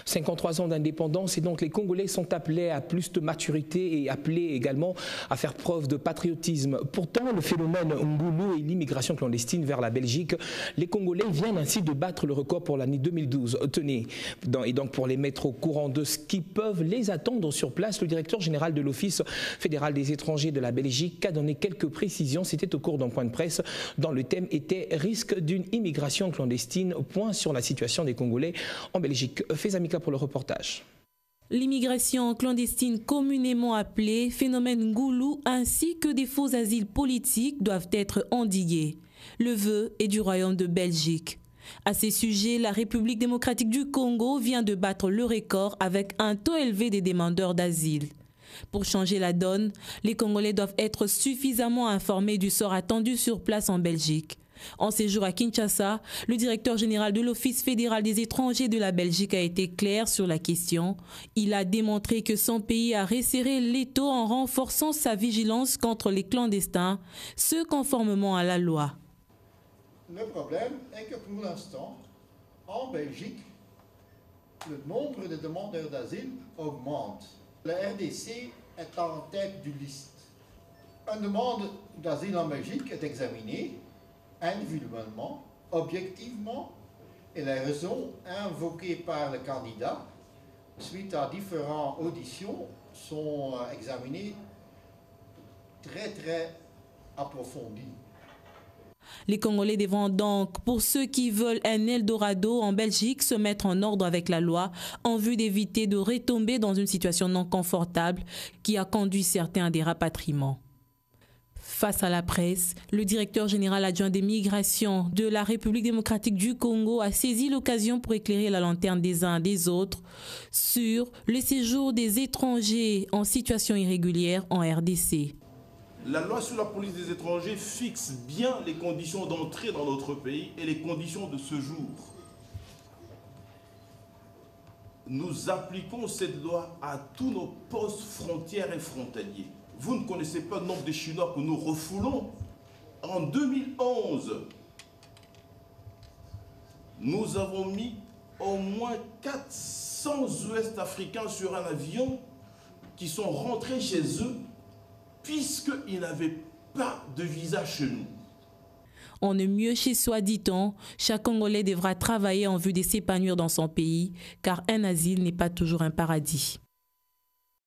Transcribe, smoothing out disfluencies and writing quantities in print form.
53 ans d'indépendance et donc les Congolais sont appelés à plus de maturité et appelés également à faire preuve de patriotisme. Pourtant, le phénomène Ngoulou et l'immigration clandestine vers la Belgique, les Congolais viennent ainsi de battre le record pour l'année 2012. Tenez, et donc pour les mettre au courant de ce qui peuvent les attendre sur place, le directeur général de l'Office fédéral des étrangers de la Belgique a donné quelques précisions. C'était au cours d'un point de presse dont le thème était « Risque d'une immigration clandestine ». Point sur la situation des Congolais en Belgique. Fezamika pour le reportage. L'immigration clandestine communément appelée phénomène Ngoulou ainsi que des faux asiles politiques doivent être endigués. Le vœu est du Royaume de Belgique. À ces sujets, la République démocratique du Congo vient de battre le record avec un taux élevé des demandeurs d'asile. Pour changer la donne, les Congolais doivent être suffisamment informés du sort attendu sur place en Belgique. En séjour à Kinshasa, le directeur général de l'Office fédéral des étrangers de la Belgique a été clair sur la question. Il a démontré que son pays a resserré l'étau en renforçant sa vigilance contre les clandestins, ce conformément à la loi. Le problème est que pour l'instant, en Belgique, le nombre de demandeurs d'asile augmente. La RDC est en tête du liste. Une demande d'asile en Belgique est examinée individuellement, objectivement, et les raisons invoquées par le candidat suite à différentes auditions sont examinées très approfondies. Les Congolais devront donc, pour ceux qui veulent un Eldorado en Belgique, se mettre en ordre avec la loi en vue d'éviter de retomber dans une situation non confortable qui a conduit certains à des rapatriements. Face à la presse, le directeur général adjoint des migrations de la République démocratique du Congo a saisi l'occasion pour éclairer la lanterne des uns et des autres sur le séjour des étrangers en situation irrégulière en RDC. La loi sur la police des étrangers fixe bien les conditions d'entrée dans notre pays et les conditions de séjour. Nous appliquons cette loi à tous nos postes frontières et frontaliers. Vous ne connaissez pas le nombre de Chinois que nous refoulons. En 2011, nous avons mis au moins 400 Ouest-Africains sur un avion qui sont rentrés chez eux puisqu'ils n'avaient pas de visa chez nous. On est mieux chez soi, dit-on. Chaque Congolais devra travailler en vue de s'épanouir dans son pays, car un asile n'est pas toujours un paradis.